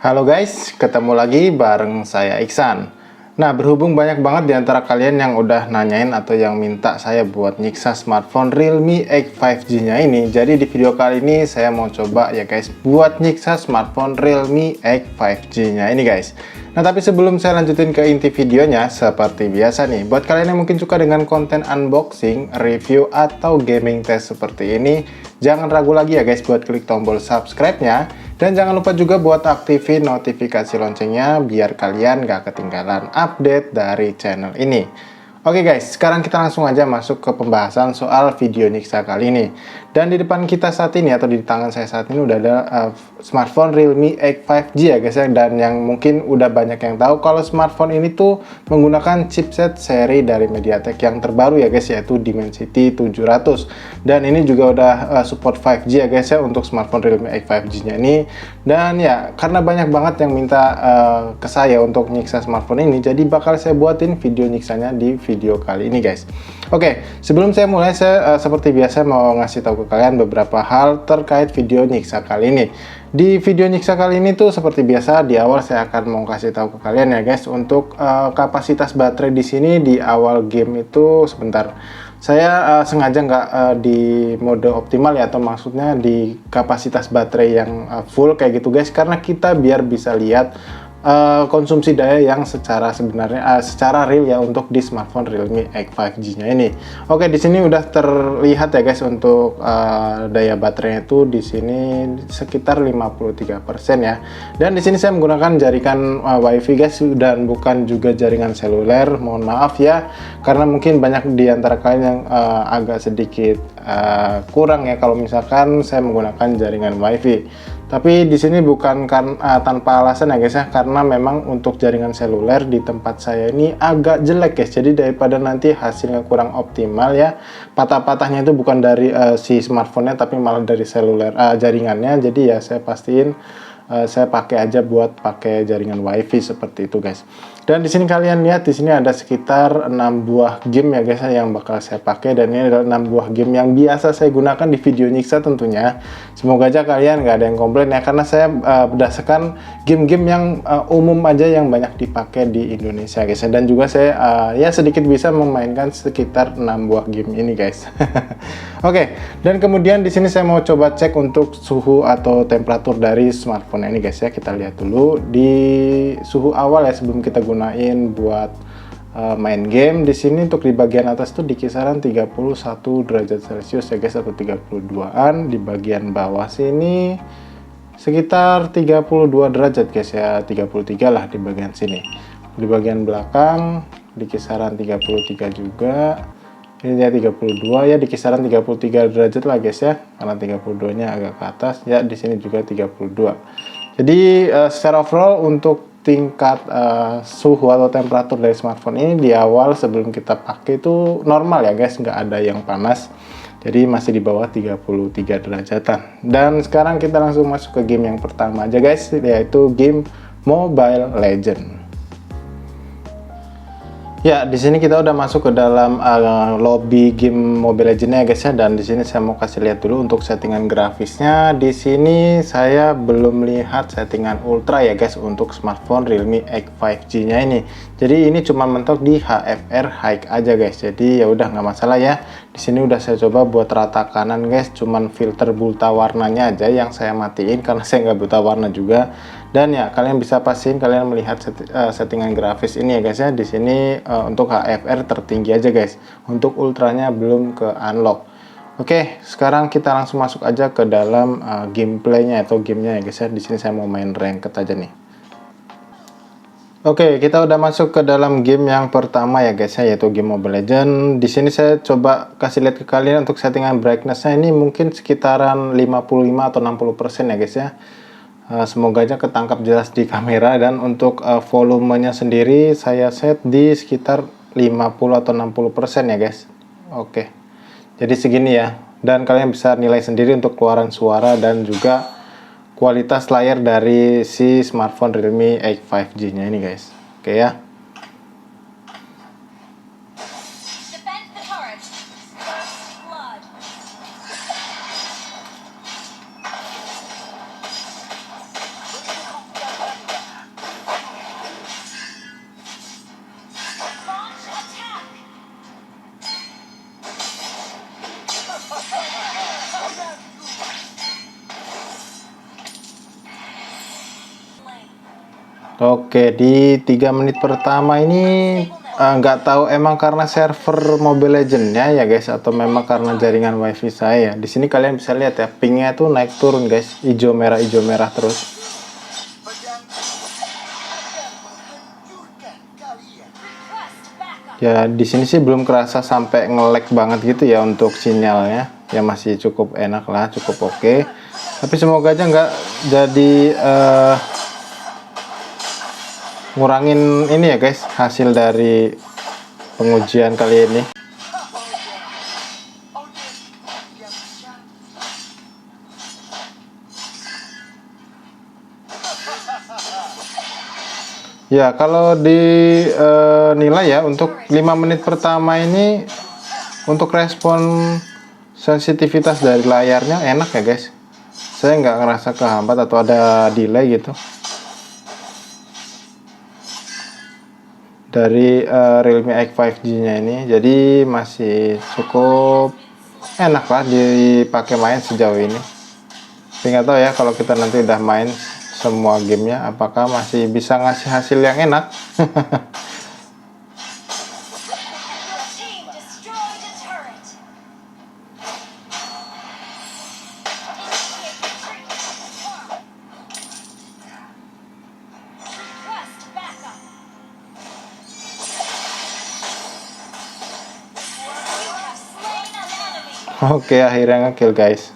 Halo guys, ketemu lagi bareng saya Iksan. Nah, berhubung banyak banget di antara kalian yang udah nanyain atau yang minta saya buat nyiksa smartphone Realme X 5G-nya ini, jadi di video kali ini saya mau coba ya guys, buat nyiksa smartphone Realme X 5G-nya ini guys. Nah, tapi sebelum saya lanjutin ke inti videonya, seperti biasa nih, buat kalian yang mungkin suka dengan konten unboxing, review, atau gaming test seperti ini, jangan ragu lagi ya guys buat klik tombol subscribe-nya. Dan jangan lupa juga buat aktifin notifikasi loncengnya biar kalian gak ketinggalan update dari channel ini. Oke guys, sekarang kita langsung aja masuk ke pembahasan soal video nyiksa kali ini. Dan di depan kita saat ini atau di tangan saya saat ini udah ada smartphone Realme X 5G ya guys ya. Dan yang mungkin udah banyak yang tahu kalau smartphone ini tuh menggunakan chipset seri dari MediaTek yang terbaru ya guys, yaitu Dimensity 700. Dan ini juga udah support 5G ya guys ya untuk smartphone Realme X 5G-nya ini. Dan ya, karena banyak banget yang minta ke saya untuk nyiksa smartphone ini, jadi bakal saya buatin video nyiksanya di video kali ini guys. Oke, sebelum saya mulai, saya seperti biasa mau ngasih tahu ke kalian beberapa hal terkait video nyiksa kali ini. Di video nyiksa kali ini tuh seperti biasa di awal saya akan mau kasih tahu ke kalian ya guys, untuk kapasitas baterai di sini di awal game itu sebentar. Saya sengaja nggak di mode optimal ya, atau maksudnya di kapasitas baterai yang full kayak gitu guys, karena kita biar bisa lihat konsumsi daya yang secara sebenarnya secara real ya untuk di smartphone Realme X 5G-nya ini. Oke, di sini udah terlihat ya guys untuk daya baterainya itu di sini sekitar 53% ya. Dan di sini saya menggunakan jaringan WiFi guys, dan bukan juga jaringan seluler. Mohon maaf ya, karena mungkin banyak di antara kalian yang agak sedikit kurang ya kalau misalkan saya menggunakan jaringan WiFi. Tapi di sini bukan tanpa alasan ya guys ya, karena memang untuk jaringan seluler di tempat saya ini agak jelek guys. Jadi daripada nanti hasilnya kurang optimal ya, patah-patahnya itu bukan dari si smartphone-nya tapi malah dari seluler jaringannya. Jadi ya saya pastiin saya pakai aja buat pakai jaringan WiFi seperti itu guys. Dan di sini kalian lihat di sini ada sekitar 6 buah game ya guys yang bakal saya pakai, dan ini adalah 6 buah game yang biasa saya gunakan di video nyiksa tentunya. Semoga aja kalian nggak ada yang komplain ya, karena saya berdasarkan game-game yang umum aja yang banyak dipakai di Indonesia guys. Dan juga saya ya sedikit bisa memainkan sekitar 6 buah game ini guys. Oke, dan kemudian di sini saya mau coba cek untuk suhu atau temperatur dari smartphone ini guys ya. Kita lihat dulu di suhu awal ya sebelum kita gunain buat main game. Di sini untuk di bagian atas tuh di kisaran 31 derajat Celcius ya guys, atau 32-an. Di bagian bawah sini sekitar 32 derajat guys ya, 33 lah di bagian sini. Di bagian belakang di kisaran 33 juga. Ini ya 32 ya, di kisaran 33 derajat lah guys ya, karena 32-nya agak ke atas ya. Di sini juga 32. Jadi secara overall untuk tingkat suhu atau temperatur dari smartphone ini di awal sebelum kita pakai itu normal ya guys, nggak ada yang panas. Jadi masih di bawah 33 derajatan. Dan sekarang kita langsung masuk ke game yang pertama aja guys, yaitu game Mobile Legends. Ya, di sini kita udah masuk ke dalam lobby game Mobile Legends ya guys ya, dan di sini saya mau kasih lihat dulu untuk settingan grafisnya. Di sini saya belum lihat settingan ultra ya guys untuk smartphone Realme X 5G-nya ini. Jadi ini cuma mentok di HFR High aja guys. Jadi ya udah nggak masalah ya. Di sini udah saya coba buat rata kanan guys, cuman filter buta warnanya aja yang saya matiin karena saya nggak buta warna juga. Dan ya kalian bisa pastiin kalian melihat settingan grafis ini ya guys ya. Di sini untuk HFR tertinggi aja guys. Untuk ultranya belum ke unlock. Oke, sekarang kita langsung masuk aja ke dalam gameplaynya atau gamenya ya guys ya. Di sini saya mau main ranked aja nih. Oke, kita udah masuk ke dalam game yang pertama ya guys ya, yaitu game Mobile Legends. Di sini saya coba kasih lihat ke kalian untuk settingan brightness-nya ini mungkin sekitaran 55 atau 60% ya guys ya. Semoga aja ketangkap jelas di kamera. Dan untuk volumenya sendiri saya set di sekitar 50 atau 60% ya guys. Oke, jadi segini ya, dan kalian bisa nilai sendiri untuk keluaran suara dan juga kualitas layar dari si smartphone Realme X 5G nya ini guys. Oke ya. Oke, di 3 menit pertama ini nggak tahu emang karena server Mobile Legends-nya ya guys, atau memang karena jaringan wifi saya. Di sini kalian bisa lihat ya, pingnya tuh naik turun guys, hijau merah terus. Ya di sini sih belum kerasa sampai nge-lag banget gitu ya untuk sinyalnya, ya masih cukup enak lah, cukup oke. Tapi semoga aja nggak jadi ngurangin ini ya guys, hasil dari pengujian kali ini. Ya kalau dinilai ya untuk 5 menit pertama ini, untuk respon sensitivitas dari layarnya enak ya guys. Saya nggak ngerasa kehambat atau ada delay gitu dari Realme X5G nya ini. Jadi masih cukup enak lah dipakai main sejauh ini. Tapi nggak tahu ya kalau kita nanti udah main semua gamenya, apakah masih bisa ngasih hasil yang enak. Oke, akhirnya ngekill guys.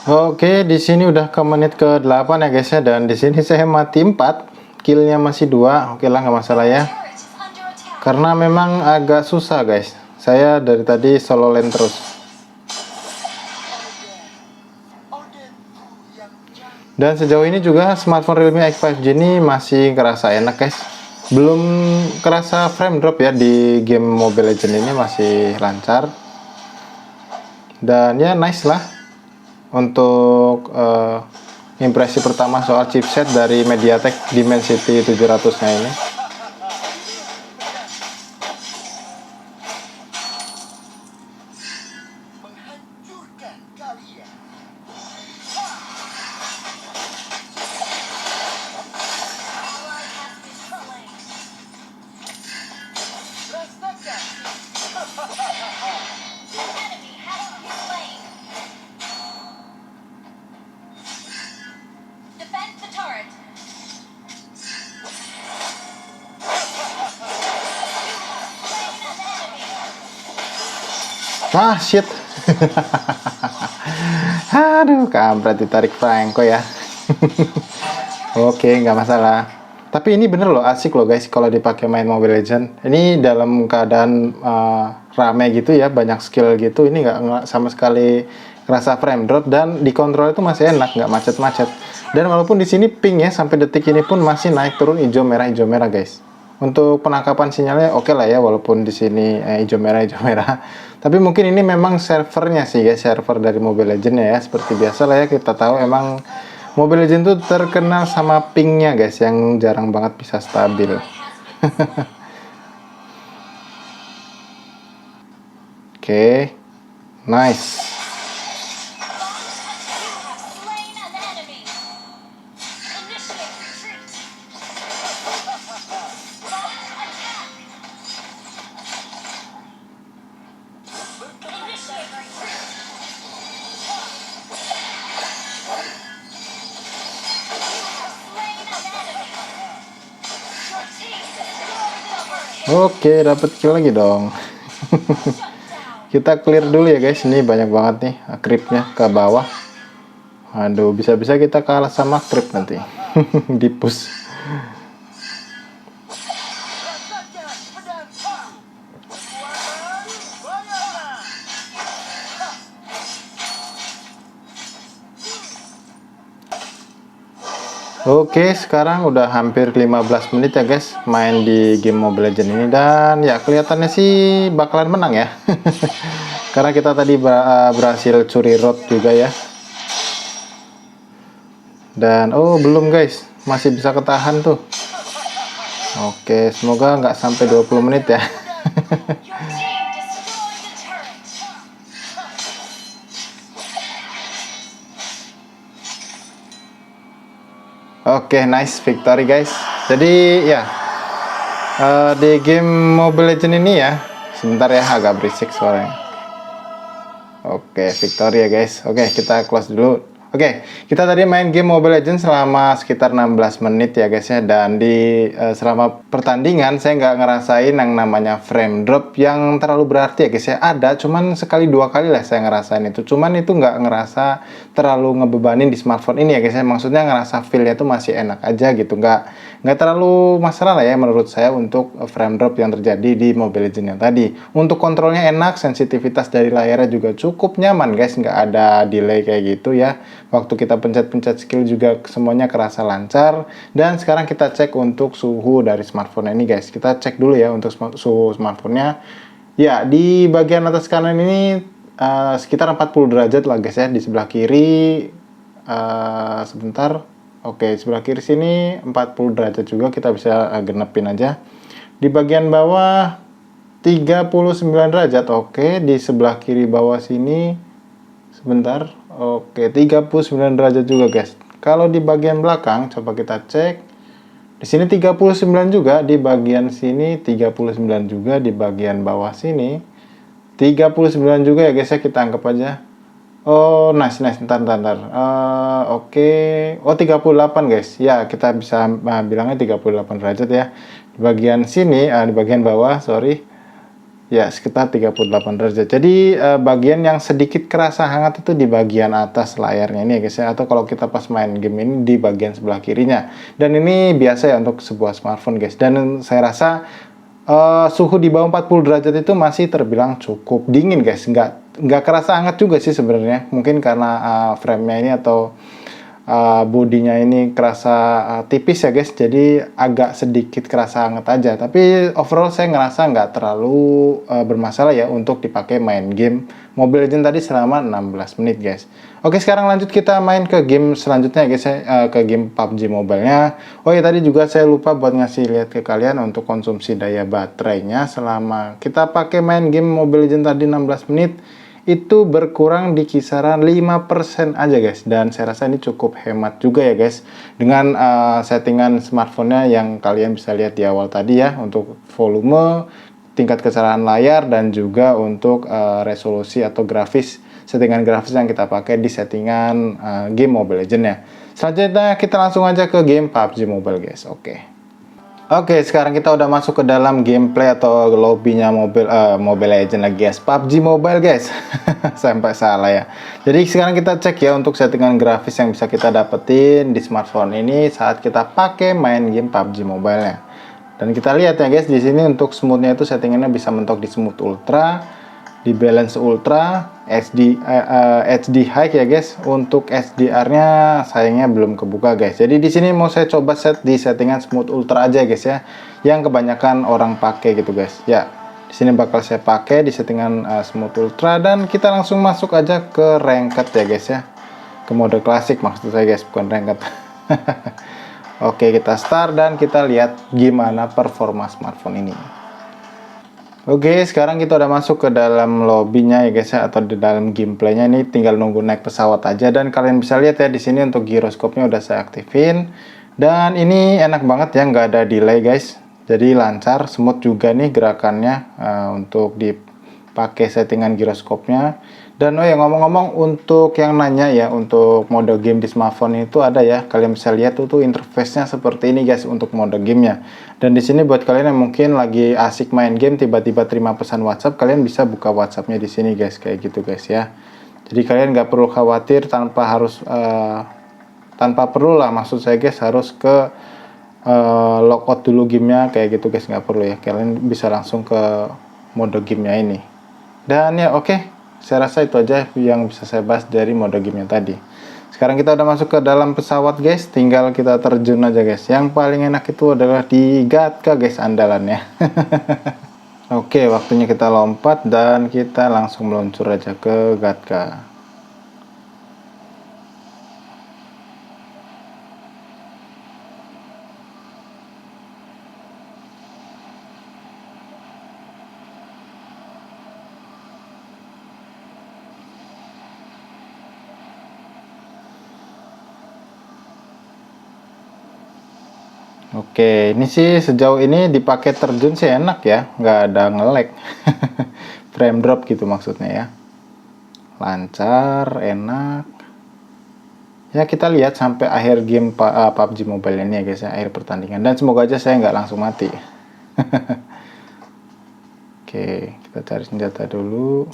Oke, di sini udah ke menit ke-8 ya guys ya, dan di sini saya mati 4, killnya masih 2. Oke lah, nggak masalah ya. Karena memang agak susah guys. Saya dari tadi solo lane terus. Dan sejauh ini juga smartphone Realme X5G ini masih kerasa enak guys. Belum kerasa frame drop ya, di game Mobile Legends ini masih lancar. Dan ya nice lah untuk impresi pertama soal chipset dari MediaTek Dimensity 700-nya ini. Wah, shit. Aduh, kampret ditarik Franco ya. Oke, nggak masalah. Tapi ini bener loh, asik loh guys kalau dipakai main Mobile Legends. Ini dalam keadaan rame gitu ya, banyak skill gitu. Ini nggak sama sekali ngerasa frame drop, dan dikontrol itu masih enak, nggak macet-macet. Dan walaupun di sini ping ya, sampai detik ini pun masih naik turun hijau merah guys. Untuk penangkapan sinyalnya oke lah ya, walaupun di sini hijau merah. Tapi mungkin ini memang servernya sih guys, server dari Mobile Legends ya. Seperti biasa lah ya, kita tahu emang Mobile Legends tuh terkenal sama pingnya guys, yang jarang banget bisa stabil. Oke, nice. Oke, dapat kill lagi dong. Kita clear dulu ya guys, ini banyak banget nih creepnya ke bawah. Aduh, bisa-bisa kita kalah sama creep nanti. Di push. Oke, sekarang udah hampir 15 menit ya guys main di game Mobile Legends ini, dan ya kelihatannya sih bakalan menang ya. Karena kita tadi berhasil curi road juga ya. Dan oh belum guys, masih bisa ketahan tuh. Oke, semoga nggak sampai 20 menit ya. Oke, nice victory guys. Jadi ya di game Mobile Legends ini ya, sebentar ya, agak berisik suaranya. Oke, victory ya guys. Oke, kita close dulu. Oke, kita tadi main game Mobile Legends selama sekitar 16 menit ya guys ya. Dan di selama pertandingan saya nggak ngerasain yang namanya frame drop yang terlalu berarti ya guys ya. Ada, cuman sekali dua kali lah saya ngerasain itu. Cuman itu nggak ngerasa terlalu ngebebanin di smartphone ini ya guys ya. Maksudnya ngerasa feel-nya tuh masih enak aja gitu. Nggak terlalu masalah lah ya menurut saya untuk frame drop yang terjadi di Mobile Legends yang tadi. Untuk kontrolnya enak, sensitivitas dari layarnya juga cukup nyaman guys. Nggak ada delay kayak gitu ya. Waktu kita pencet-pencet skill juga semuanya kerasa lancar. Dan sekarang kita cek untuk suhu dari smartphone ini guys. Kita cek dulu ya untuk suhu smartphone-nya. Ya, di bagian atas kanan ini sekitar 40 derajat lah guys ya. Di sebelah kiri sebentar. Oke, sebelah kiri sini 40 derajat juga, kita bisa genepin aja. Di bagian bawah 39 derajat. Oke, di sebelah kiri bawah sini sebentar. Oke, 39 derajat juga guys. Kalau di bagian belakang coba kita cek. Di sini 39 juga, di bagian sini 39 juga, di bagian bawah sini 39 juga ya guys ya, kita anggap aja. Oh, nice. Ntar. Oke. Oh, 38 guys. Ya, kita bisa bilangnya 38 derajat ya. Di bagian sini, di bagian bawah, sorry. Ya, sekitar 38 derajat. Jadi bagian yang sedikit kerasa hangat itu di bagian atas layarnya ini ya guys ya. Atau kalau kita pas main game ini di bagian sebelah kirinya. Dan ini biasa ya untuk sebuah smartphone guys. Dan saya rasa suhu di bawah 40 derajat itu masih terbilang cukup dingin guys. Nggak kerasa hangat juga sih sebenarnya. Mungkin karena frame-nya ini atau bodinya ini kerasa tipis ya guys, jadi agak sedikit kerasa hangat aja. Tapi overall saya ngerasa nggak terlalu bermasalah ya untuk dipakai main game Mobile Legends tadi selama 16 menit guys. Oke, sekarang lanjut kita main ke game selanjutnya guys, ke game PUBG Mobile-nya. Oh ya, tadi juga saya lupa buat ngasih lihat ke kalian untuk konsumsi daya baterainya selama kita pakai main game Mobile Legends tadi 16 menit. Itu berkurang di kisaran 5% aja guys, dan saya rasa ini cukup hemat juga ya guys dengan settingan smartphone-nya yang kalian bisa lihat di awal tadi ya, untuk volume, tingkat kecerahan layar, dan juga untuk resolusi atau settingan grafis yang kita pakai di settingan game Mobile Legends ya. Selanjutnya kita langsung aja ke game PUBG Mobile guys. Oke, sekarang kita udah masuk ke dalam gameplay atau lobbynya Mobile Legends lagi guys. PUBG Mobile guys. Sampai salah ya. Jadi sekarang kita cek ya untuk settingan grafis yang bisa kita dapetin di smartphone ini saat kita pakai main game PUBG Mobile-nya. Dan kita lihat ya guys, di sini untuk smooth-nya itu settingannya bisa mentok di smooth ultra, di balance ultra, HD high ya guys. Untuk HDR-nya sayangnya belum kebuka guys. Jadi di sini mau saya coba set di settingan smooth ultra aja guys ya, yang kebanyakan orang pakai gitu guys. Ya, di sini bakal saya pakai di settingan smooth ultra, dan kita langsung masuk aja ke ranked ya guys ya. Ke mode klasik maksud saya guys, bukan ranked. Oke, kita start dan kita lihat gimana performa smartphone ini. Oke, sekarang kita udah masuk ke dalam lobbynya ya guys ya, atau di dalam gameplaynya. Ini tinggal nunggu naik pesawat aja, dan kalian bisa lihat ya di sini untuk giroskopnya udah saya aktifin, dan ini enak banget ya, nggak ada delay guys. Jadi lancar, smooth juga nih gerakannya untuk dipakai settingan giroskopnya. Dan oh ya, ngomong-ngomong untuk yang nanya ya, untuk mode game di smartphone itu ada ya, kalian bisa lihat tuh interface-nya seperti ini guys untuk mode gamenya. Dan di sini buat kalian yang mungkin lagi asik main game, tiba-tiba terima pesan WhatsApp, kalian bisa buka WhatsApp-nya di sini guys, kayak gitu guys ya. Jadi kalian nggak perlu khawatir tanpa perlu lah, maksud saya guys, harus ke logout dulu gamenya kayak gitu guys, nggak perlu ya. Kalian bisa langsung ke mode gamenya ini. Dan ya oke. Saya rasa itu aja yang bisa saya bahas dari mode gamenya tadi. Sekarang kita udah masuk ke dalam pesawat guys, tinggal kita terjun aja guys. Yang paling enak itu adalah di Gatka guys, andalannya. Oke, waktunya kita lompat dan kita langsung meluncur aja ke Gatka. Oke, ini sih sejauh ini dipakai terjun sih enak ya, nggak ada nge-lag. Frame drop gitu maksudnya ya. Lancar, enak. Ya kita lihat sampai akhir game PUBG Mobile ini ya guys ya, akhir pertandingan. Dan semoga aja saya nggak langsung mati. Oke, kita cari senjata dulu.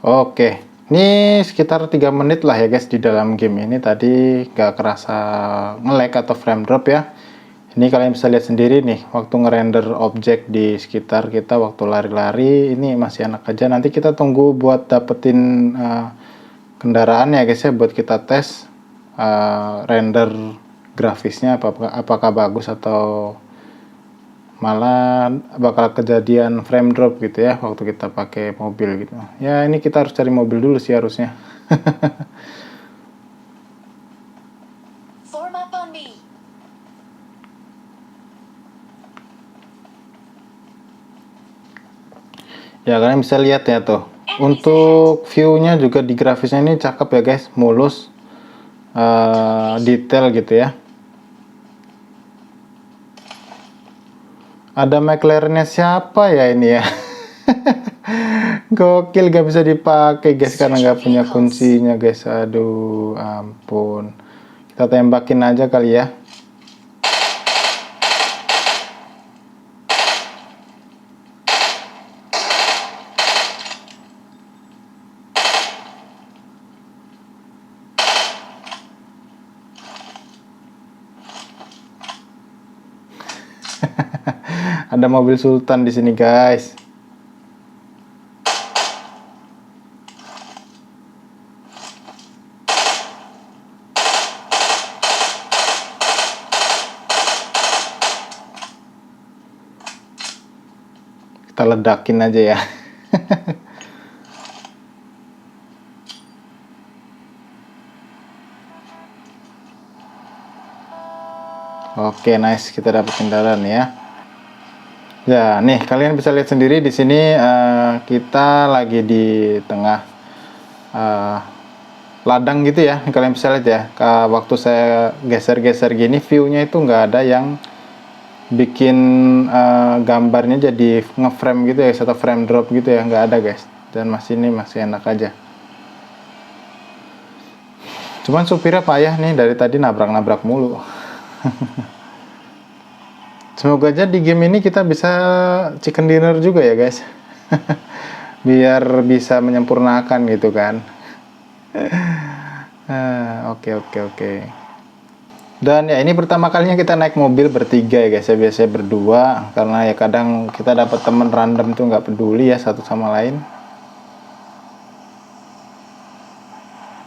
Oke, ini sekitar 3 menit lah ya guys di dalam game ini. Tadi gak kerasa nge-lag atau frame drop ya. Ini kalian bisa lihat sendiri nih, waktu ngerender objek di sekitar kita waktu lari-lari, ini masih enak aja. Nanti kita tunggu buat dapetin kendaraan ya guys ya, buat kita tes render grafisnya apakah bagus atau malah bakal kejadian frame drop gitu ya waktu kita pakai mobil gitu ya. Ini kita harus cari mobil dulu sih harusnya. Ya kalian bisa lihat ya tuh, untuk view-nya juga di grafisnya ini cakep ya guys, mulus, detail gitu ya. Ada McLaren-nya siapa ya ini ya? Gokil, gak bisa dipakai guys karena nggak punya kuncinya guys. Aduh ampun, kita tembakin aja kali ya. Ada mobil Sultan di sini guys. Kita ledakin aja ya. Oke, nice, kita dapat kendaraan ya. Ya, nih kalian bisa lihat sendiri di sini kita lagi di tengah ladang gitu ya. Kalian bisa lihat ya, waktu saya geser-geser gini, view-nya itu nggak ada yang bikin gambarnya jadi ngeframe gitu ya, atau frame drop gitu ya, nggak ada guys. Dan ini masih enak aja. Cuman supirnya payah nih, dari tadi nabrak-nabrak mulu. Semoga aja di game ini kita bisa chicken dinner juga ya guys. Biar bisa menyempurnakan gitu kan. Oke. Dan ya ini pertama kalinya kita naik mobil bertiga ya guys ya. Biasanya berdua, karena ya kadang kita dapat temen random tuh nggak peduli ya satu sama lain.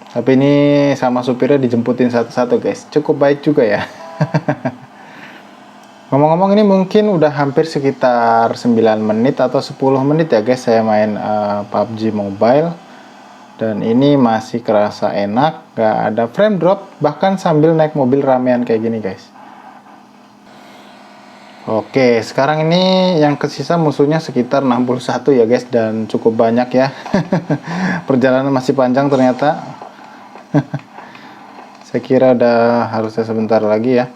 Tapi ini sama supirnya dijemputin satu-satu guys. Cukup baik juga ya. Ngomong-ngomong, ini mungkin udah hampir sekitar 9 menit atau 10 menit ya guys saya main PUBG Mobile. Dan ini masih kerasa enak, gak ada frame drop, bahkan sambil naik mobil ramean kayak gini guys. Oke, sekarang ini yang kesisa musuhnya sekitar 61 ya guys, dan cukup banyak ya. Perjalanan masih panjang ternyata. Saya kira udah harusnya sebentar lagi ya.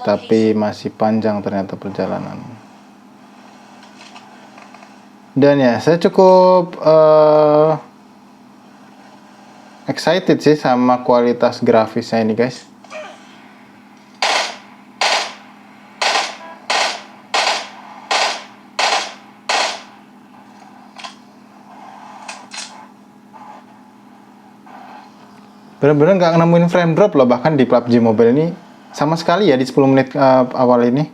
Tapi masih panjang ternyata perjalanan. Dan ya saya cukup excited sih sama kualitas grafisnya ini guys. Bener-bener nggak nemuin frame drop loh, bahkan di PUBG Mobile ini sama sekali ya di 10 menit awal ini.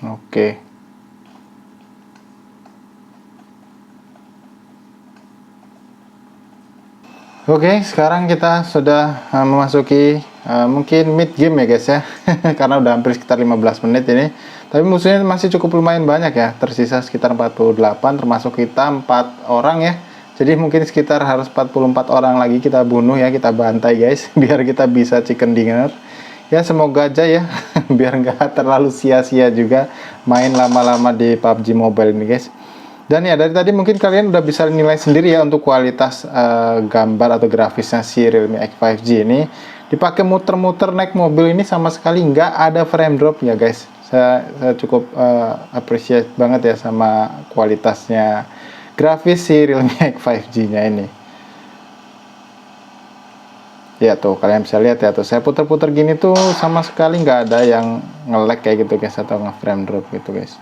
Oke. Oke, sekarang kita sudah memasuki mungkin mid game ya guys ya. Karena udah hampir sekitar 15 menit ini. Tapi musuhnya masih cukup lumayan banyak ya. Tersisa sekitar 48, termasuk kita 4 orang ya. Jadi mungkin sekitar harus 44 orang lagi kita bunuh ya, kita bantai guys. Biar kita bisa chicken dinner. Ya semoga aja ya. Biar nggak terlalu sia-sia juga main lama-lama di PUBG Mobile ini guys. Dan ya dari tadi mungkin kalian udah bisa nilai sendiri ya untuk kualitas gambar atau grafisnya si Realme X5G ini. Dipakai muter-muter naik mobil ini sama sekali nggak ada frame drop ya guys. Saya cukup appreciate banget ya sama kualitasnya grafis si Realme X5G nya ini. Ya tuh kalian bisa lihat ya tuh, saya puter-puter gini tuh sama sekali nggak ada yang nge-lag kayak gitu guys, atau nge-frame drop gitu guys.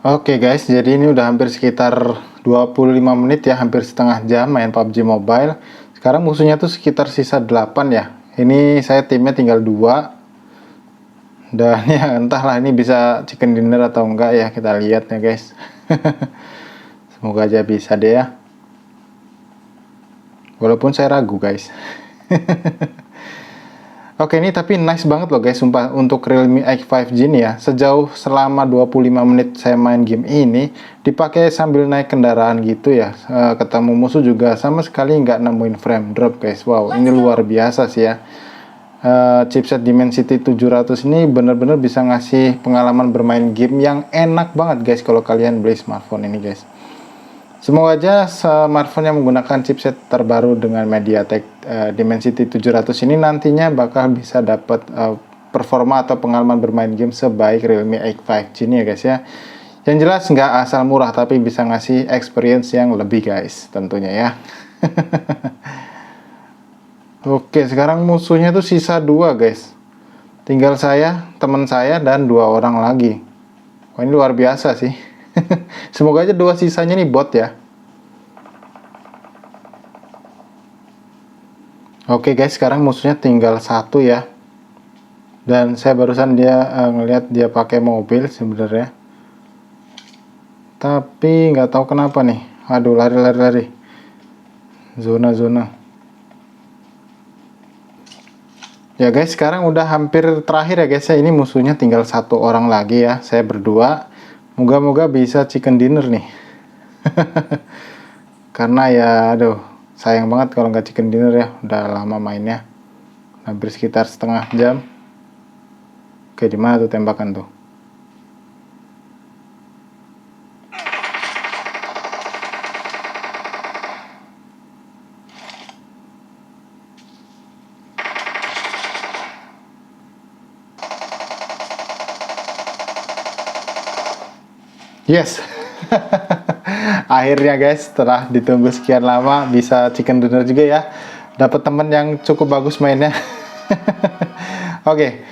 Oke guys, jadi ini udah hampir sekitar 25 menit ya, hampir setengah jam main PUBG Mobile. Sekarang musuhnya tuh sekitar sisa 8 ya. Ini saya timnya tinggal 2. Dan ya entahlah ini bisa chicken dinner atau enggak ya, kita lihat ya guys. Semoga aja bisa deh ya. Walaupun saya ragu guys. Oke, ini tapi nice banget loh guys, sumpah untuk Realme X5G ini ya. Sejauh selama 25 menit saya main game ini, dipakai sambil naik kendaraan gitu ya. Ketemu musuh juga sama sekali nggak nemuin frame drop guys. Wow, ini luar biasa sih ya. Chipset Dimensity 700 ini bener-bener bisa ngasih pengalaman bermain game yang enak banget guys kalau kalian beli smartphone ini guys. Semoga aja smartphone yang menggunakan chipset terbaru dengan MediaTek Dimensity 700 ini nantinya bakal bisa dapat performa atau pengalaman bermain game sebaik Realme X5G ini ya guys ya. Yang jelas nggak asal murah, tapi bisa ngasih experience yang lebih guys tentunya ya. Oke, sekarang musuhnya tuh sisa 2 guys. Tinggal saya, teman saya, dan 2 orang lagi. Wah, ini luar biasa sih. Semoga aja 2 sisanya nih bot ya. Oke guys, sekarang musuhnya tinggal 1 ya. Dan saya barusan dia ngelihat dia pakai mobil sebenarnya. Tapi nggak tahu kenapa nih. Aduh, lari. Zona. Ya guys, sekarang udah hampir terakhir ya guys ya. Ini musuhnya tinggal 1 orang lagi ya. Saya berdua. Moga-moga bisa chicken dinner nih. Karena ya aduh, sayang banget kalau nggak chicken dinner ya. Udah lama mainnya, hampir sekitar setengah jam. Oke, di mana tuh tembakan tuh? Yes. Akhirnya guys, setelah ditunggu sekian lama bisa chicken dinner juga ya. Dapat temen yang cukup bagus mainnya. Oke.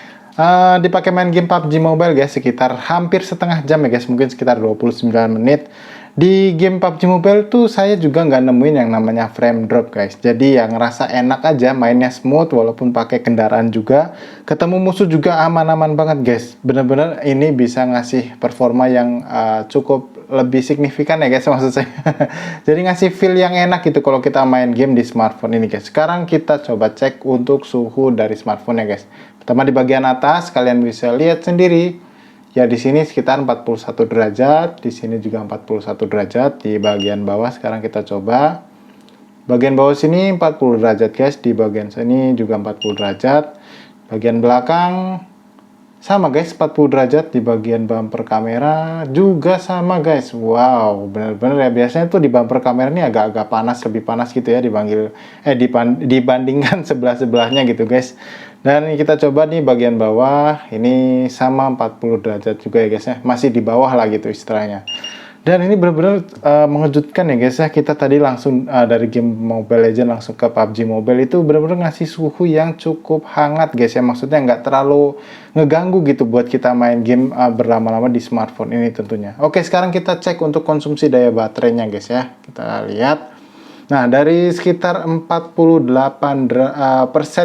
Dipakai main game PUBG Mobile guys sekitar hampir setengah jam ya guys, mungkin sekitar 29 menit. Di game PUBG Mobile tuh saya juga nggak nemuin yang namanya frame drop guys. Jadi yang ngerasa enak aja, mainnya smooth walaupun pakai kendaraan juga. Ketemu musuh juga aman-aman banget guys. Bener-bener ini bisa ngasih performa yang cukup lebih signifikan ya guys, maksud saya. Jadi ngasih feel yang enak gitu kalau kita main game di smartphone ini guys. Sekarang kita coba cek untuk suhu dari smartphone ya guys. Pertama di bagian atas kalian bisa lihat sendiri. Ya di sini sekitar 41 derajat, di sini juga 41 derajat. Di bagian bawah sekarang kita coba. Bagian bawah sini 40 derajat guys, di bagian sini juga 40 derajat. Bagian belakang Sama guys, 40 derajat di bagian bumper kamera juga sama guys. Wow, bener-bener ya. Biasanya tuh di bumper kamera ini agak-agak panas, lebih panas gitu ya dibandingkan sebelah-sebelahnya gitu guys. Dan kita coba nih bagian bawah, ini sama 40 derajat juga ya guys ya. Masih di bawah lah gitu istilahnya. Dan ini benar-benar mengejutkan ya guys ya. Kita tadi langsung dari game Mobile Legends langsung ke PUBG Mobile itu benar-benar ngasih suhu yang cukup hangat guys ya. Maksudnya nggak terlalu ngeganggu gitu buat kita main game berlama-lama di smartphone ini tentunya. Oke, sekarang kita cek untuk konsumsi daya baterainya guys ya. Kita lihat. Nah, dari sekitar 48%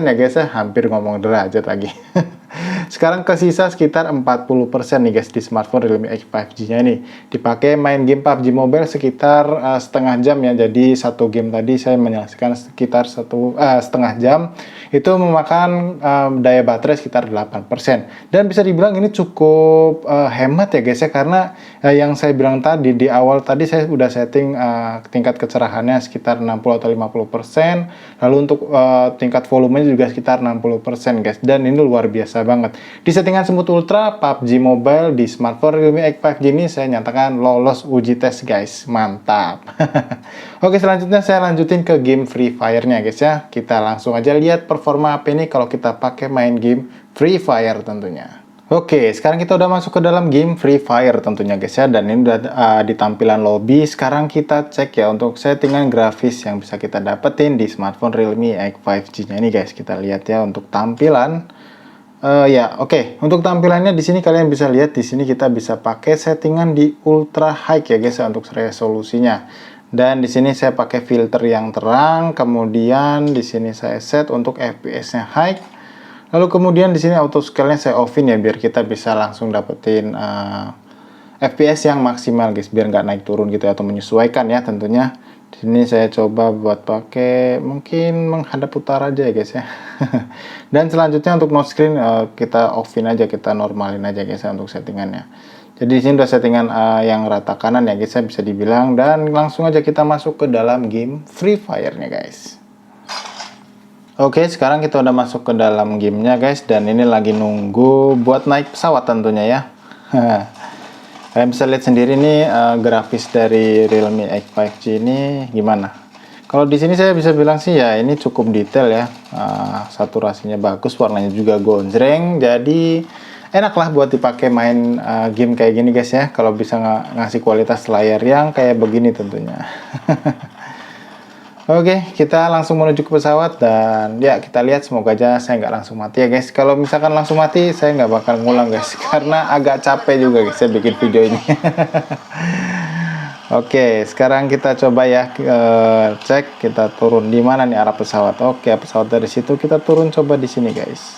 ya guys ya, hampir ngomong derajat lagi. Sekarang ke sisa sekitar 40% nih guys di smartphone Realme X5G-nya ini. Dipakai main game PUBG Mobile sekitar setengah jam ya. Jadi satu game tadi saya menyelesaikan sekitar setengah jam. Itu memakan daya baterai sekitar 8%. Dan bisa dibilang ini cukup hemat ya guys ya, karena yang saya bilang tadi di awal tadi saya udah setting tingkat kecerahannya sekitar 60 atau 50%. Lalu untuk tingkat volumenya juga sekitar 60% guys. Dan ini luar biasa banget. Di settingan Smooth Ultra PUBG Mobile di smartphone Realme X5G ini saya nyatakan lolos uji tes guys. Mantap. Oke, selanjutnya saya lanjutin ke game Free Fire-nya guys ya. Kita langsung aja lihat performa HP ini kalau kita pakai main game Free Fire tentunya. Oke, sekarang kita udah masuk ke dalam game Free Fire tentunya guys ya. Dan ini udah di tampilan lobby. Sekarang kita cek ya untuk settingan grafis yang bisa kita dapetin di smartphone Realme X5G-nya ini guys. Kita lihat ya untuk tampilan. Oke. Untuk tampilannya di sini kalian bisa lihat di sini kita bisa pakai settingan di ultra high ya guys ya untuk resolusinya. Dan di sini saya pakai filter yang terang, kemudian di sini saya set untuk FPS-nya high. Lalu kemudian di sini auto scale-nya saya offin ya biar kita bisa langsung dapetin FPS yang maksimal guys, biar nggak naik turun gitu atau menyesuaikan ya tentunya. Di sini saya coba buat pakai mungkin menghadap utara aja ya guys ya. Dan selanjutnya untuk no screen kita offin aja, kita normalin aja guys ya untuk settingannya. Jadi di sini udah settingan yang rata kanan ya guys ya bisa dibilang, dan langsung aja kita masuk ke dalam game Free Fire-nya guys. Oke, sekarang kita udah masuk ke dalam gamenya guys, dan ini lagi nunggu buat naik pesawat tentunya ya. Kalian bisa lihat sendiri nih grafis dari Realme X5G ini gimana. Kalau di sini saya bisa bilang sih ya ini cukup detail ya, saturasinya bagus, warnanya juga gonjreng, jadi enak lah buat dipakai main game kayak gini guys ya. Kalau bisa ngasih kualitas layar yang kayak begini tentunya. Oke, kita langsung menuju ke pesawat dan ya kita lihat, semoga aja saya nggak langsung mati ya guys. Kalau misalkan langsung mati saya nggak bakal ngulang guys, karena agak capek juga guys saya bikin video ini. Oke, sekarang kita coba ya cek kita turun di mana nih arah pesawat. Oke, pesawat dari situ kita turun coba di sini guys.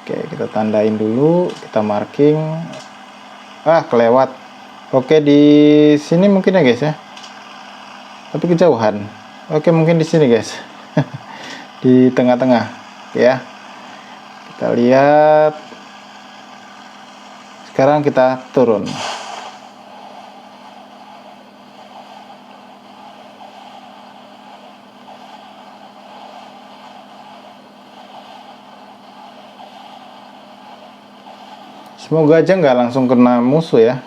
Oke, kita tandain dulu, kita marking. Kelewat. Oke, di sini mungkin ya guys ya. Tapi kejauhan. Oke, mungkin di sini guys. Di tengah-tengah ya. Kita lihat. Sekarang kita turun. Semoga aja nggak langsung kena musuh ya.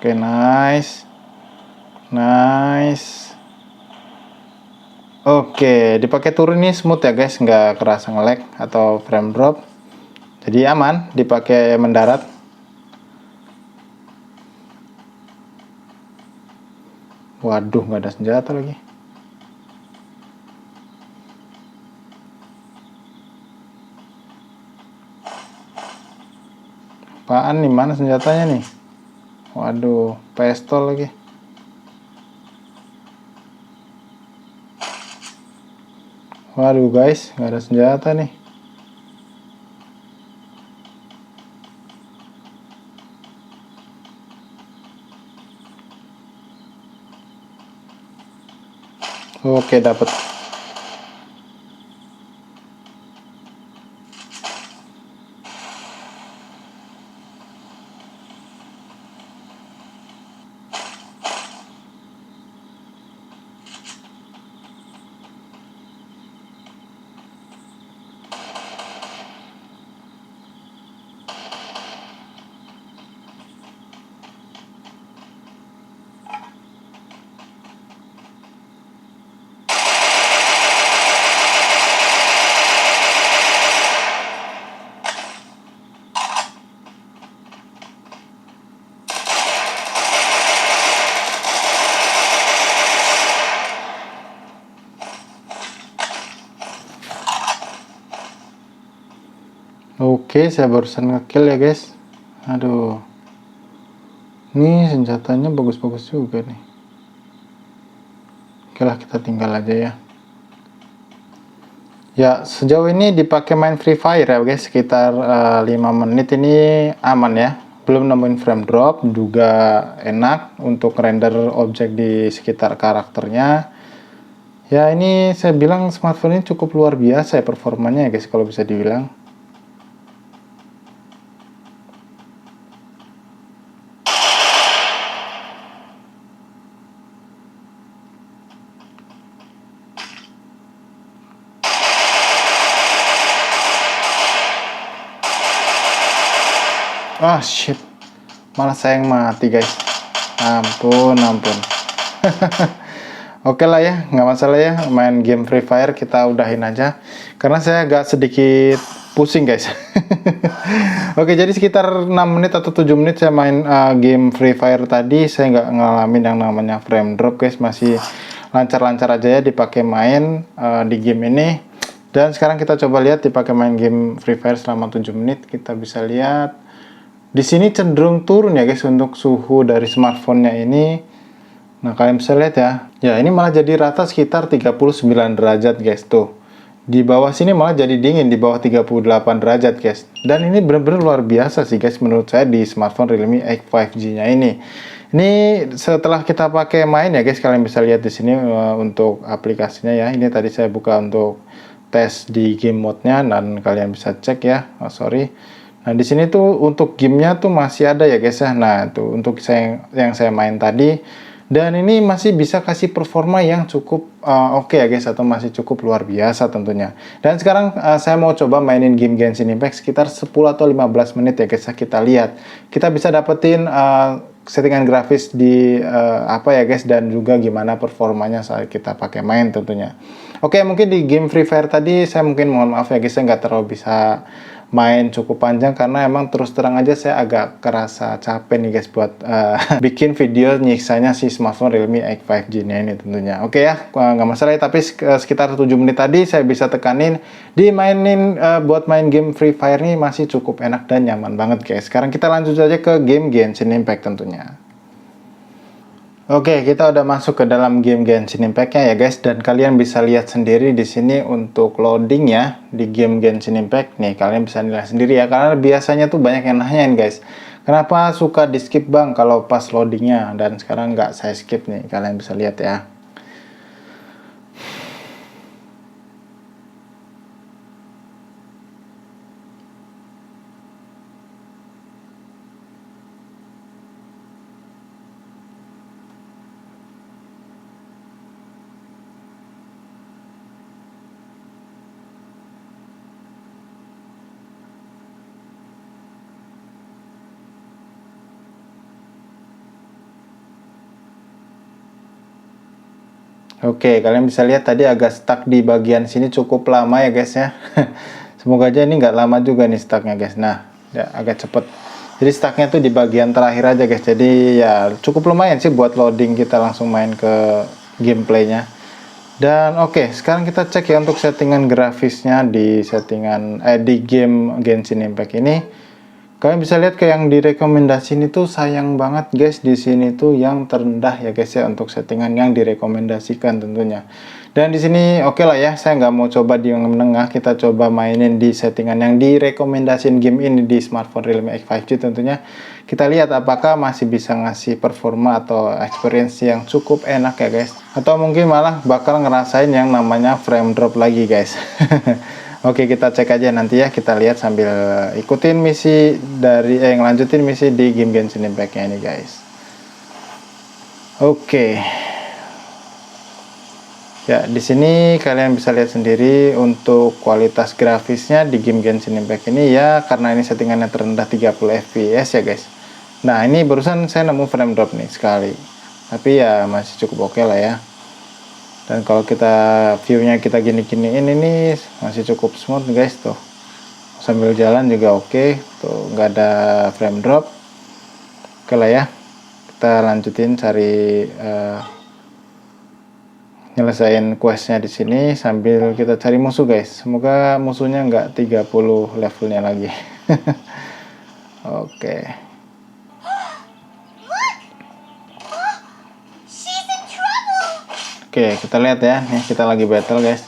Oke, nice. Oke, dipakai turun ini smooth ya guys, nggak kerasa nge-lag atau frame drop. Jadi aman dipakai mendarat. Waduh, nggak ada senjata lagi. Apaan nih, mana senjatanya nih? Waduh, pistol lagi. Waduh guys, nggak ada senjata nih. Oke, dapat. Oke, saya barusan ngekill ya guys. Aduh, ini senjatanya bagus-bagus juga nih. Oke lah, kita tinggal aja ya. Ya, sejauh ini dipakai main Free Fire ya guys, sekitar 5 menit ini aman ya. Belum nemuin frame drop, juga enak untuk render objek di sekitar karakternya. Ya, ini saya bilang smartphone ini cukup luar biasa ya performanya ya guys, kalau bisa dibilang. Ah, shit. Malah saya yang mati guys. Ampun, ampun. Oke lah ya, nggak masalah ya, main game Free Fire kita udahin aja karena saya agak sedikit pusing guys. Oke, jadi sekitar 6 menit atau 7 menit saya main game Free Fire tadi, saya nggak ngalamin yang namanya frame drop guys, masih lancar-lancar aja ya dipakai main di game ini. Dan sekarang kita coba lihat dipakai main game Free Fire selama 7 menit, kita bisa lihat di sini cenderung turun ya guys untuk suhu dari smartphone-nya ini. Nah, kalian bisa lihat ya. Ya, ini malah jadi rata sekitar 39 derajat guys tuh. Di bawah sini malah jadi dingin di bawah 38 derajat guys. Dan ini benar-benar luar biasa sih guys menurut saya di smartphone Realme X 5G-nya ini. Ini setelah kita pakai main ya guys, kalian bisa lihat di sini untuk aplikasinya ya. Ini tadi saya buka untuk tes di game mode-nya dan kalian bisa cek ya. Oh, sorry. Nah, di sini tuh untuk gamenya tuh masih ada ya guys ya. Nah, tuh untuk yang saya main tadi. Dan ini masih bisa kasih performa yang cukup oke ya guys, atau masih cukup luar biasa tentunya. Dan sekarang saya mau coba mainin game Genshin Impact sekitar 10 atau 15 menit ya guys. Kita lihat. Kita bisa dapetin settingan grafis di apa ya guys, dan juga gimana performanya saat kita pakai main tentunya. Oke, mungkin di game Free Fire tadi saya mungkin mohon maaf ya guys, saya nggak terlalu bisa main cukup panjang karena emang terus terang aja saya agak kerasa capek nih guys buat bikin video nyiksanya si smartphone Realme X 5G-nya ini tentunya. Oke ya, nggak masalah ya, tapi sekitar 7 menit tadi saya bisa tekanin dimainin buat main game Free Fire nih masih cukup enak dan nyaman banget guys. Sekarang kita lanjut aja ke game Genshin Impact tentunya. Oke, kita udah masuk ke dalam game Genshin Impact-nya ya guys, dan kalian bisa lihat sendiri di sini untuk loading ya di game Genshin Impact nih, kalian bisa nilai sendiri ya, karena biasanya tuh banyak yang nanyain guys, kenapa suka di skip bang kalau pas loadingnya, dan sekarang nggak saya skip nih, kalian bisa lihat ya. Oke, kalian bisa lihat tadi agak stuck di bagian sini cukup lama ya guys ya. Semoga aja ini nggak lama juga nih stucknya guys. Nah, ya agak cepet. Jadi stucknya tuh di bagian terakhir aja guys. Jadi ya cukup lumayan sih buat loading kita langsung main ke gameplaynya. Dan oke, sekarang kita cek ya untuk settingan grafisnya di settingan di game Genshin Impact ini. Kalian bisa lihat ke yang direkomendasiin itu sayang banget guys, di sini tuh yang terendah ya guys ya untuk settingan yang direkomendasikan tentunya. Dan di sini oke lah ya, saya nggak mau coba di yang menengah, kita coba mainin di settingan yang direkomendasiin game ini di smartphone Realme X 5G tentunya. Kita lihat apakah masih bisa ngasih performa atau experience yang cukup enak ya guys. Atau mungkin malah bakal ngerasain yang namanya frame drop lagi guys. Oke, kita cek aja nanti ya, kita lihat sambil ikutin misi dari ngelanjutin misi di game Genshin Impact-nya ini guys. Oke. Ya, di sini kalian bisa lihat sendiri untuk kualitas grafisnya di game Genshin Impact ini ya, karena ini settingannya terendah 30 fps ya guys. Nah, ini barusan saya nemu frame drop nih sekali. Tapi ya masih cukup oke lah ya. Dan kalau kita view-nya kita gini-giniin ini masih cukup smooth guys tuh. Sambil jalan juga oke, tuh nggak ada frame drop. Oke lah ya. Kita lanjutin cari nyelesain questnya di sini sambil kita cari musuh guys. Semoga musuhnya nggak 30 levelnya lagi. Oke. Oke, kita lihat ya. Nih kita lagi battle, guys.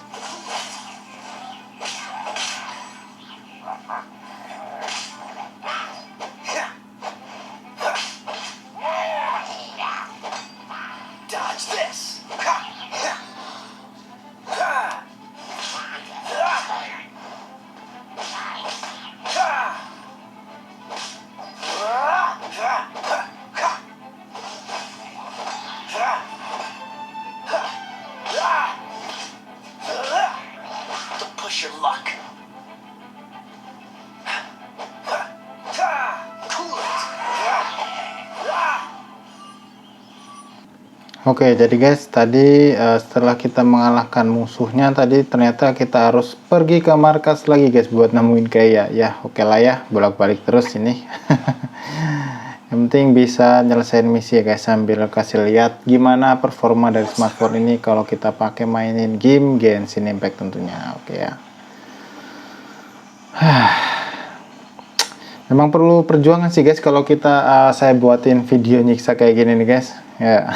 Oke, jadi guys, tadi setelah kita mengalahkan musuhnya tadi, ternyata kita harus pergi ke markas lagi guys buat nemuin kayak ya. Oke lah ya, bolak-balik terus ini. Yang penting bisa nyelesain misi ya guys, sambil kasih lihat gimana performa dari smartphone ini kalau kita pakai mainin game Genshin Impact tentunya. Oke ya. Memang perlu perjuangan sih guys kalau kita saya buatin video nyiksa kayak gini nih guys ya.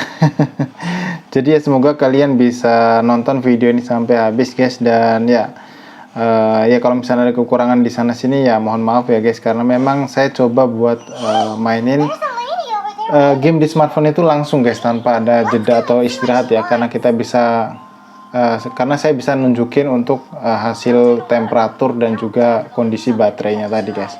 Jadi ya semoga kalian bisa nonton video ini sampai habis guys, dan ya ya kalau misalnya ada kekurangan di sana sini ya mohon maaf ya guys, karena memang saya coba buat mainin game di smartphone itu langsung guys tanpa ada jeda atau istirahat ya, karena kita bisa karena saya bisa nunjukin untuk hasil temperatur dan juga kondisi baterainya tadi guys.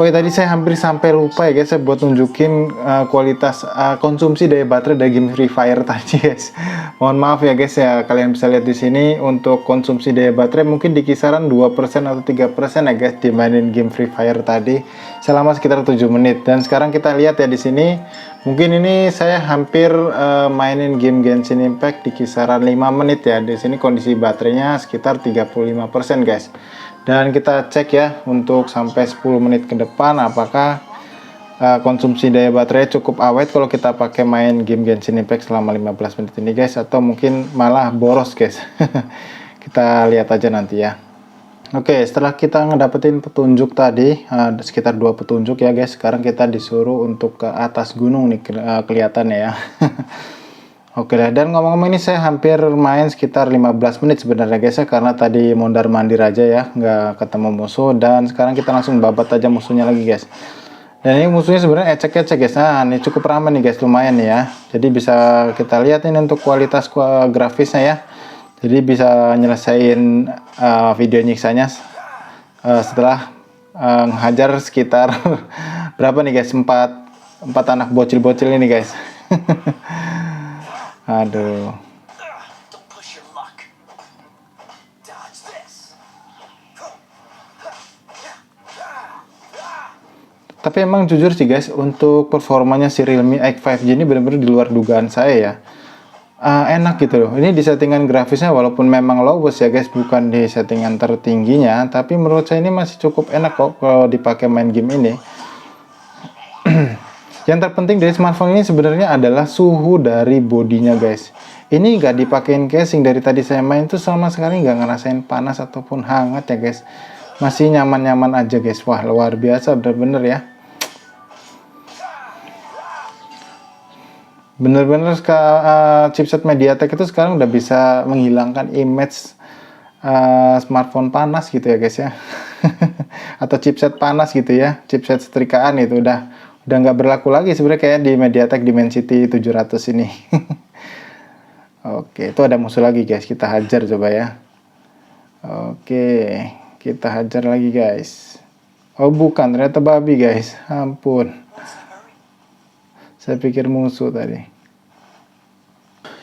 Oke, tadi saya hampir sampai lupa ya guys, saya buat nunjukin kualitas konsumsi daya baterai dari game Free Fire tadi guys. Mohon maaf ya guys ya, kalian bisa lihat di sini untuk konsumsi daya baterai mungkin di kisaran 2% atau 3% ya guys dimainin game Free Fire tadi selama sekitar 7 menit. Dan sekarang kita lihat ya di sini, mungkin ini saya hampir mainin game Genshin Impact di kisaran 5 menit ya. Di sini kondisi baterainya sekitar 35% guys. Dan kita cek ya untuk sampai 10 menit ke depan apakah konsumsi daya baterai cukup awet kalau kita pakai main game Genshin Impact selama 15 menit ini guys, atau mungkin malah boros guys. Kita lihat aja nanti ya. Oke, setelah kita ngedapetin petunjuk tadi sekitar 2 petunjuk ya guys, sekarang kita disuruh untuk ke atas gunung nih kelihatannya ya. Oke lah, dan ngomong-ngomong ini saya hampir main sekitar 15 menit sebenarnya guys ya, karena tadi mondar mandir aja ya, nggak ketemu musuh, dan sekarang kita langsung babat aja musuhnya lagi guys. Dan ini musuhnya sebenarnya ecek-ecek guys. Nah ini cukup ramai nih guys, lumayan nih ya. Jadi bisa kita lihat ini untuk kualitas grafisnya ya. Jadi bisa nyelesain video nyiksanya setelah menghajar sekitar berapa nih guys, 4 anak bocil-bocil ini guys. Aduh. Tapi emang jujur sih guys, untuk performanya si Realme X5G ini benar-benar di luar dugaan saya ya. Enak gitu loh. Ini di settingan grafisnya walaupun memang lowest ya guys, bukan di settingan tertingginya, tapi menurut saya ini masih cukup enak kok kalau dipakai main game ini. Yang terpenting dari smartphone ini sebenarnya adalah suhu dari bodinya guys. Ini nggak dipakein casing, dari tadi saya main tuh sama sekali nggak ngerasain panas ataupun hangat ya guys. Masih nyaman-nyaman aja guys. Wah luar biasa bener-bener ya. Bener-bener chipset MediaTek itu sekarang udah bisa menghilangkan image smartphone panas gitu ya guys ya. Atau chipset panas gitu ya, chipset setrikaan itu udah nggak berlaku lagi sebenarnya kayak di MediaTek Dimensity 700 ini. Oke, itu ada musuh lagi guys, kita hajar coba ya. Oke, kita hajar lagi guys. Oh bukan, ternyata babi guys, ampun. Saya pikir musuh tadi.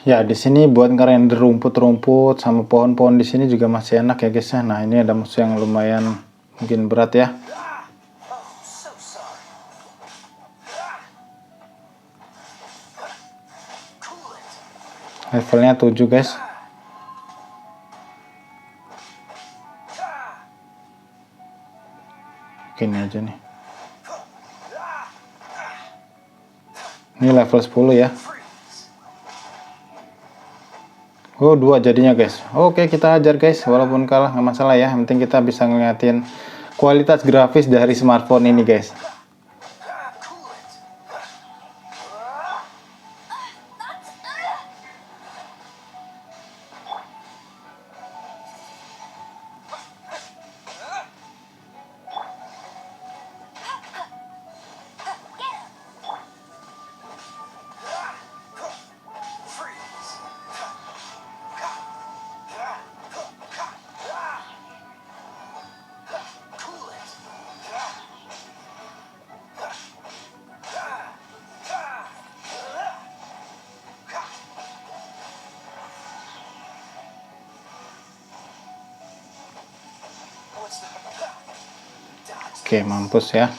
Ya di sini buat ngerender rumput-rumput sama pohon-pohon di sini juga masih enak ya guys ya. Nah ini ada musuh yang lumayan mungkin berat ya. Levelnya 7 guys. Gini aja nih. Ini level 10 ya. Oh 2 jadinya guys. Oke kita hajar guys, walaupun kalah nggak masalah ya. Yang penting kita bisa ngeliatin kualitas grafis dari smartphone ini guys. Oke, mampus ya.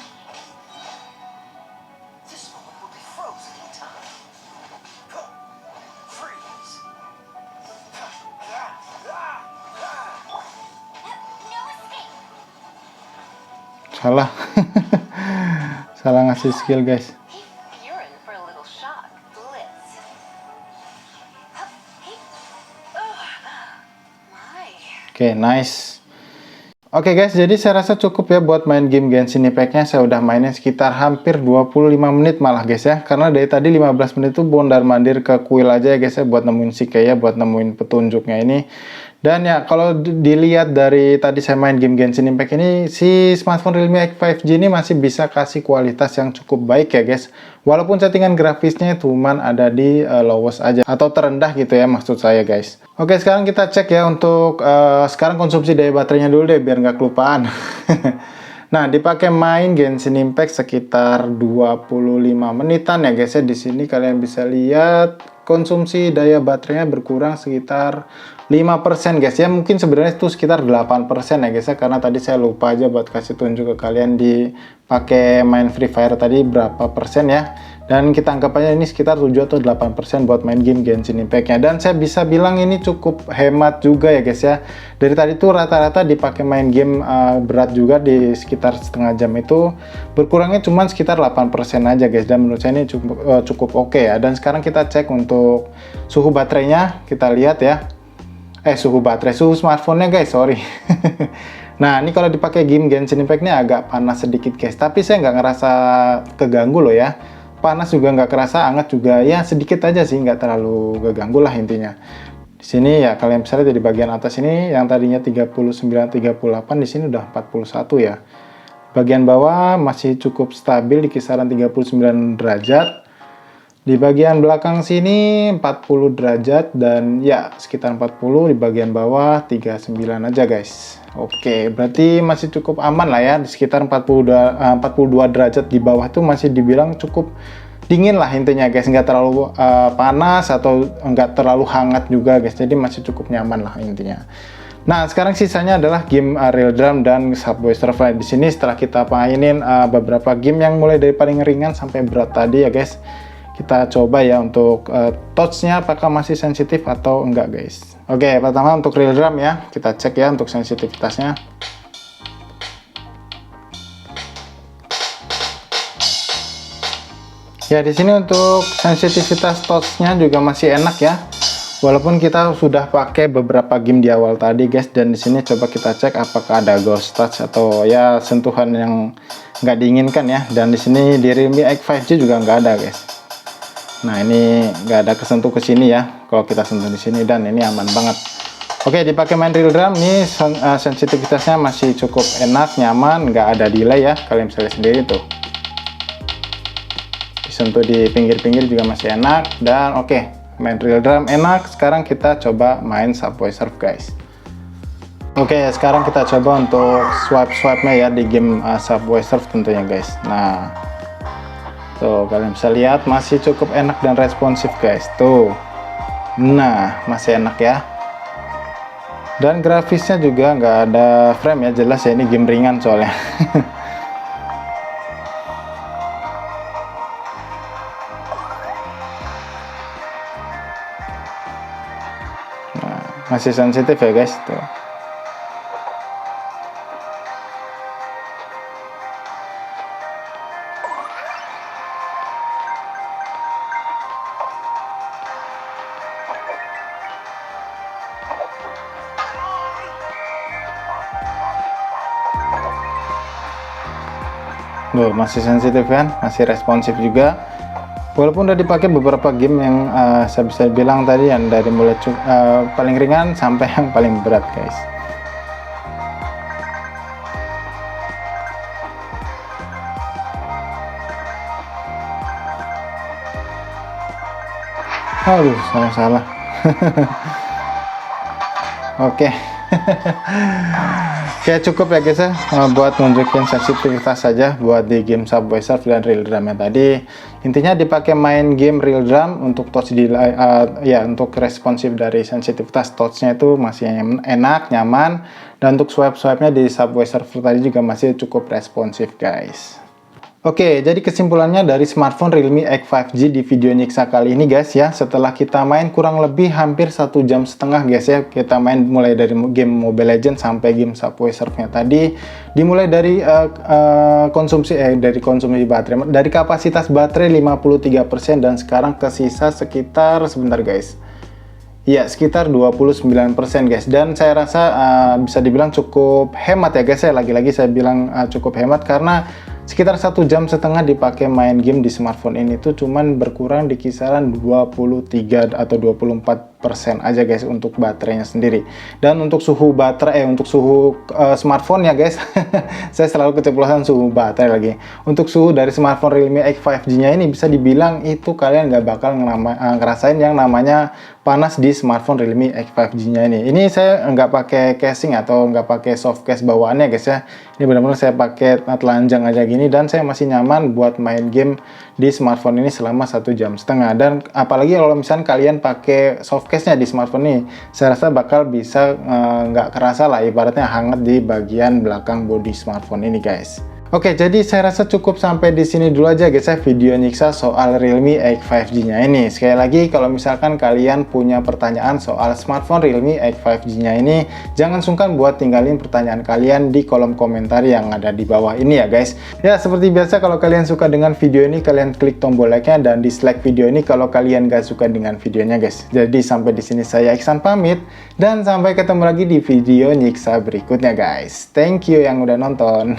Salah. Salah ngasih skill guys. Oke, nice. Oke guys, jadi saya rasa cukup ya buat main game Genshin Impact-nya. Saya udah mainin sekitar hampir 25 menit malah guys ya. Karena dari tadi 15 menit itu bondar-mandir ke kuil aja ya guys ya, buat nemuin si Kaeya, buat nemuin petunjuknya ini. Dan ya kalau dilihat dari tadi saya main game Genshin Impact ini, si smartphone Realme X5G ini masih bisa kasih kualitas yang cukup baik ya guys. Walaupun settingan grafisnya cuman ada di lowest aja atau terendah gitu ya maksud saya guys. Oke, sekarang kita cek ya untuk sekarang konsumsi daya baterainya dulu deh biar nggak kelupaan. Nah, dipakai main Genshin Impact sekitar 25 menitan ya guys ya. Di sini kalian bisa lihat konsumsi daya baterainya berkurang sekitar 5% guys ya. Mungkin sebenarnya itu sekitar 8% ya guys ya, karena tadi saya lupa aja buat kasih tunjuk ke kalian di pakai main Free Fire tadi berapa persen ya. Dan kita anggap aja ini sekitar 7 atau 8% buat main game Genshin Impact-nya. Dan saya bisa bilang ini cukup hemat juga ya guys ya. Dari tadi tuh rata-rata dipakai main game berat juga di sekitar setengah jam itu berkurangnya cuma sekitar 8% aja guys. Dan menurut saya ini cukup oke ya. Dan sekarang kita cek untuk suhu baterainya, kita lihat ya. Suhu smartphone-nya guys, sorry. Nah, ini kalau dipakai game Genshin Impact ini agak panas sedikit guys. Tapi saya nggak ngerasa keganggu loh ya. Panas juga nggak kerasa, hangat juga ya sedikit aja sih, nggak terlalu keganggu lah intinya. Di sini ya kalian bisa lihat di bagian atas ini yang tadinya 39-38 di sini udah 41 ya. Bagian bawah masih cukup stabil di kisaran 39 derajat. Di bagian belakang sini 40 derajat dan ya sekitar 40, di bagian bawah 39 aja guys. Oke, berarti masih cukup aman lah ya, di sekitar 42 derajat di bawah itu masih dibilang cukup dingin lah intinya guys, nggak terlalu panas atau nggak terlalu hangat juga guys, jadi masih cukup nyaman lah intinya. Nah, sekarang sisanya adalah game Real Drum dan Subway Surfers. Di sini setelah kita mainin beberapa game yang mulai dari paling ringan sampai berat tadi ya guys. Kita coba ya untuk touch-nya apakah masih sensitif atau enggak guys. Oke, pertama untuk Real Drum ya, kita cek ya untuk sensitivitasnya. Ya, di sini untuk sensitivitas touch-nya juga masih enak ya. Walaupun kita sudah pakai beberapa game di awal tadi guys, dan di sini coba kita cek apakah ada ghost touch atau ya sentuhan yang nggak diinginkan ya. Dan di sini di Realme X5G juga nggak ada guys. Nah, ini nggak ada kesentuh ke sini ya. Kalau kita sentuh di sini, dan ini aman banget. Oke, dipakai main Real Drum nih sensitivitasnya masih cukup enak, nyaman, nggak ada delay ya. Kalian bisa lihat sendiri tuh. Disentuh di pinggir-pinggir juga masih enak. Dan oke, main Real Drum enak. Sekarang kita coba main Subway Surf guys. Oke, sekarang kita coba untuk swipe-nya ya di game Subway Surf tentunya guys. Nah, tuh kalian bisa lihat masih cukup enak dan responsif guys. Tuh, nah masih enak ya. Dan grafisnya juga nggak ada frame ya, jelas ya ini game ringan soalnya. Nah, masih sensitif ya guys tuh. Loh, masih sensitif kan, masih responsif juga. Walaupun udah dipakai beberapa game yang saya bisa bilang tadi yang dari mulai paling ringan sampai yang paling berat guys. Aduh, salah. Oke. Oke, cukup ya guys ya, buat nunjukin sensitivitas saja buat di game Subway Surf dan Real Drum yang tadi. Intinya dipakai main game Real Drum untuk touch delay, ya untuk responsif dari sensitivitas touchnya itu masih enak, nyaman, dan untuk swipe-nya di Subway Surf tadi juga masih cukup responsif guys. Oke, jadi kesimpulannya dari smartphone Realme X5G di video nyiksa kali ini guys ya, setelah kita main kurang lebih hampir 1,5 jam guys ya, kita main mulai dari game Mobile Legends sampai game Subway Surf-nya tadi, dimulai dari konsumsi baterai, dari kapasitas baterai 53% dan sekarang ke sisa sekitar, sebentar guys, ya sekitar 29% guys, dan saya rasa bisa dibilang cukup hemat ya guys ya, lagi-lagi saya bilang cukup hemat karena sekitar 1,5 jam dipakai main game di smartphone ini tuh cuman berkurang di kisaran 23 atau 24% aja guys untuk baterainya sendiri. Dan untuk suhu baterai, untuk suhu smartphone ya guys, saya selalu keceplosan suhu baterai lagi. Untuk suhu dari smartphone Realme X5G nya ini bisa dibilang itu kalian nggak bakal ngerasain yang namanya panas di smartphone Realme X5G nya ini. Ini saya nggak pakai casing atau nggak pakai soft case bawaannya guys ya. Ini benar-benar saya pakai telanjang aja gini, dan saya masih nyaman buat main game di smartphone ini selama 1,5 jam. Dan apalagi kalau misalnya kalian pakai soft case-nya di smartphone ini, saya rasa bakal bisa nggak kerasa lah ibaratnya hangat di bagian belakang bodi smartphone ini guys. Oke, jadi saya rasa cukup sampai di sini dulu aja guys ya video nyiksa soal Realme X5G nya ini. Sekali lagi kalau misalkan kalian punya pertanyaan soal smartphone Realme X5G nya ini, jangan sungkan buat tinggalin pertanyaan kalian di kolom komentar yang ada di bawah ini ya guys. Ya, seperti biasa kalau kalian suka dengan video ini, kalian klik tombol like-nya dan dislike video ini kalau kalian gak suka dengan videonya guys. Jadi sampai di sini saya Iksan pamit, dan sampai ketemu lagi di video nyiksa berikutnya guys. Thank you yang udah nonton.